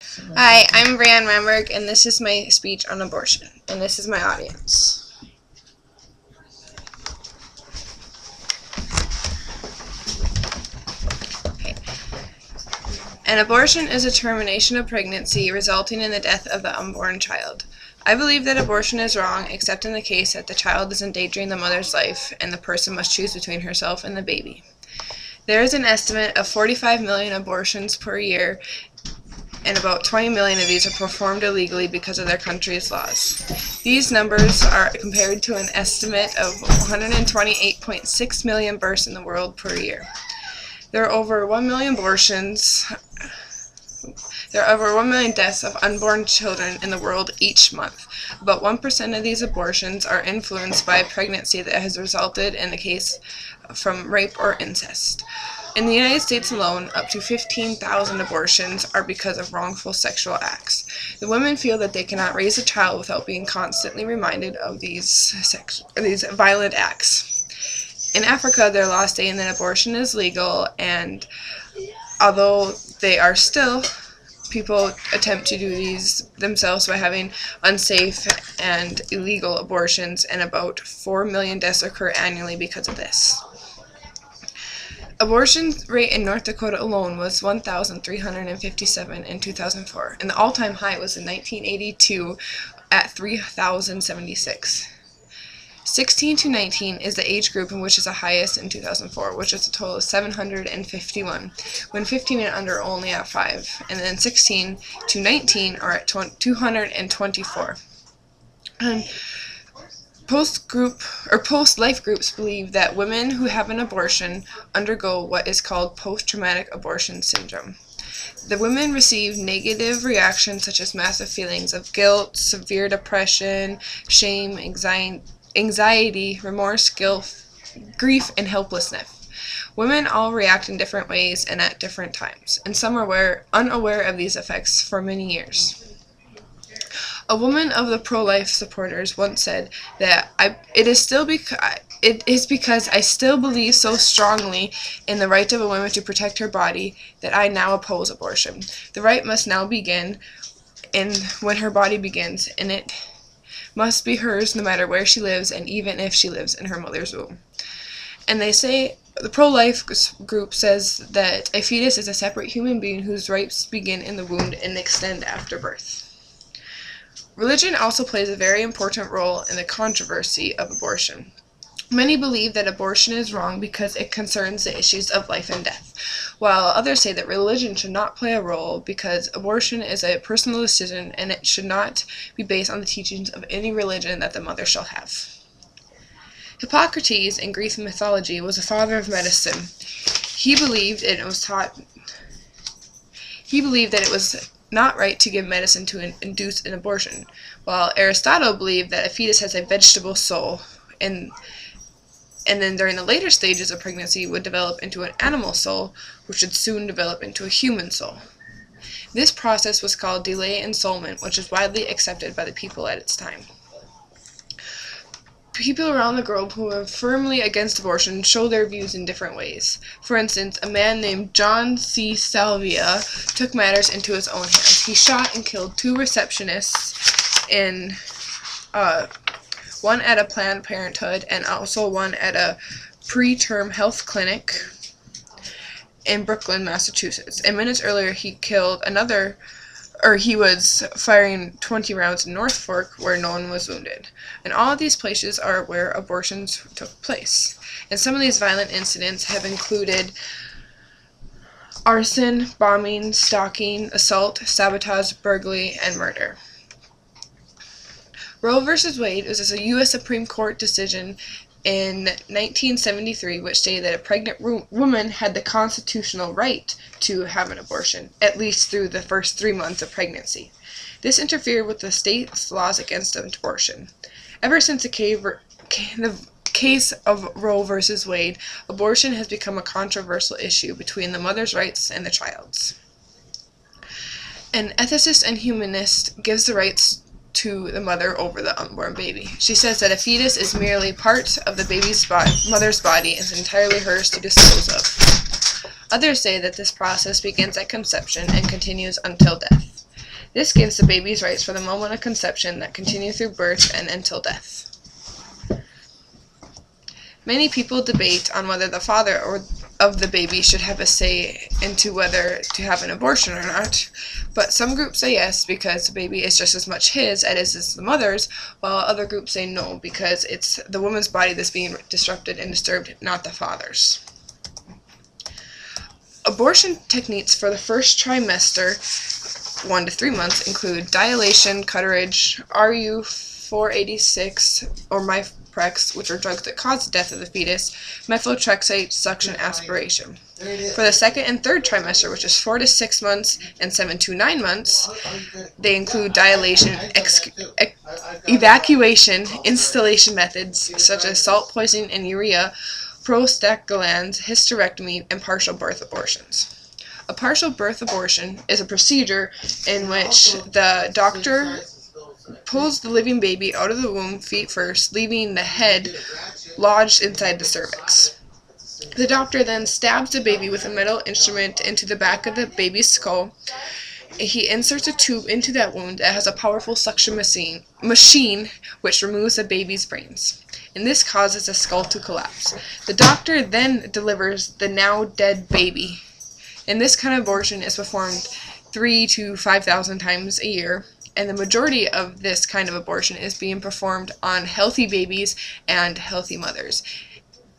Hi, I'm Brianne Ramberg, and this is my speech on abortion, and this is my audience. Okay. An abortion is a termination of pregnancy resulting in the death of the unborn child. I believe that abortion is wrong, except in the case that the child is endangering the mother's life, and the person must choose between herself and the baby. There is an estimate of 45 million abortions per year, and about 20 million of these are performed illegally because of their country's laws. These numbers are compared to an estimate of 128.6 million births in the world per year. There are over 1 million deaths of unborn children in the world each month. About 1% of these abortions are influenced by a pregnancy that has resulted in the case from rape or incest. In the United States alone, up to 15,000 abortions are because of wrongful sexual acts. The women feel that they cannot raise a child without being constantly reminded of these violent acts. In Africa, their laws state that abortion is legal, and although they are still, people attempt to do these themselves by having unsafe and illegal abortions, and about 4 million deaths occur annually because of this. Abortion rate in North Dakota alone was 1,357 in 2004, and the all-time high was in 1982 at 3,076. 16 to 19 is the age group in which is the highest in 2004, which is a total of 751, when 15 and under are only at 5, and then 16 to 19 are at 224. And post-life groups believe that women who have an abortion undergo what is called post-traumatic abortion syndrome. The women receive negative reactions such as massive feelings of guilt, severe depression, shame, anxiety, remorse, grief, and helplessness. Women all react in different ways and at different times, and some are unaware of these effects for many years. A woman of the pro-life supporters once said that it is because I still believe so strongly in the right of a woman to protect her body that I now oppose abortion. The right must now begin when her body begins, and it must be hers no matter where she lives, and even if she lives in her mother's womb. And they say, the pro-life group says that a fetus is a separate human being whose rights begin in the womb and extend after birth. Religion also plays a very important role in the controversy of abortion. Many believe that abortion is wrong because it concerns the issues of life and death, while others say that religion should not play a role because abortion is a personal decision and it should not be based on the teachings of any religion that the mother shall have. Hippocrates in Greek mythology was a father of medicine. He believed that it was not right to give medicine to induce an abortion, while Aristotle believed that a fetus has a vegetable soul, and then during the later stages of pregnancy would develop into an animal soul, which would soon develop into a human soul. This process was called delay ensoulment, which is widely accepted by the people at its time. People around the globe who are firmly against abortion show their views in different ways. For instance, a man named John C. Salvia took matters into his own hands. He shot and killed 2 receptionists, one at a Planned Parenthood and also one at a preterm health clinic in Brookline, Massachusetts. And minutes earlier, he was firing 20 rounds in North Fork where no one was wounded. And all of these places are where abortions took place. And some of these violent incidents have included arson, bombing, stalking, assault, sabotage, burglary, and murder. Roe v. Wade was a U.S. Supreme Court decision in 1973, which stated that a pregnant woman had the constitutional right to have an abortion, at least through the first 3 months of pregnancy. This interfered with the state's laws against abortion. Ever since the case of Roe v. Wade, abortion has become a controversial issue between the mother's rights and the child's. An ethicist and humanist gives the rights to the mother over the unborn baby. She says that a fetus is merely part of the mother's body and is entirely hers to dispose of. Others say that this process begins at conception and continues until death. This gives the baby's rights for the moment of conception that continue through birth and until death. Many people debate on whether the father of the baby should have a say into whether to have an abortion or not, but some groups say yes because the baby is just as much his as it is the mother's, while other groups say no because it's the woman's body that's being disrupted and disturbed, not the father's. Abortion techniques for the first trimester, 1 to 3 months, include dilation, curettage, RU-486 or Myprex, which are drugs that cause the death of the fetus, methotrexate, suction, aspiration. For the second and third trimester, which is 4 to 6 months and 7 to 9 months, they include dilation, evacuation, instillation methods such as salt poisoning and urea, prostaglandins, hysterectomy, and partial birth abortions. A partial birth abortion is a procedure in which the doctor pulls the living baby out of the womb feet first, leaving the head lodged inside the cervix. The doctor then stabs the baby with a metal instrument into the back of the baby's skull. He inserts a tube into that wound that has a powerful suction machine which removes the baby's brains. And this causes the skull to collapse. The doctor then delivers the now dead baby. And this kind of abortion is performed 3,000 to 5,000 times a year, and the majority of this kind of abortion is being performed on healthy babies and healthy mothers.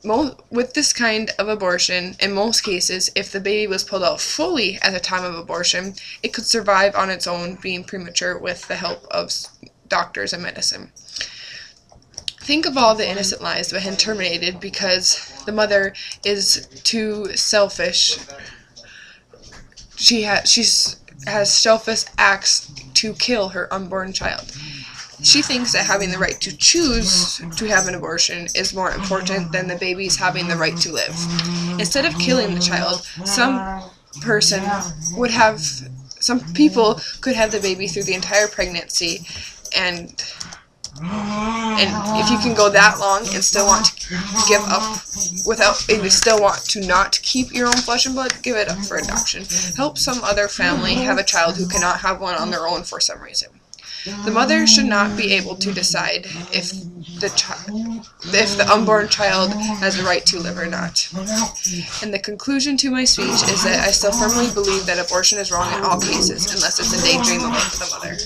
With this kind of abortion, in most cases, if the baby was pulled out fully at the time of abortion, it could survive on its own, being premature with the help of doctors and medicine. Think of all the innocent lives that have been terminated because the mother is too selfish. She has selfish acts to kill her unborn child. She thinks that having the right to choose to have an abortion is more important than the baby's having the right to live. Instead of killing the child, some people could have the baby through the entire pregnancy, and if you can go that long and still want to give up if you still want to not keep your own flesh and blood, give it up for adoption. Help some other family have a child who cannot have one on their own for some reason. The mother should not be able to decide if the unborn child has the right to live or not. And the conclusion to my speech is that I still firmly believe that abortion is wrong in all cases, unless it's endangering the life of the mother.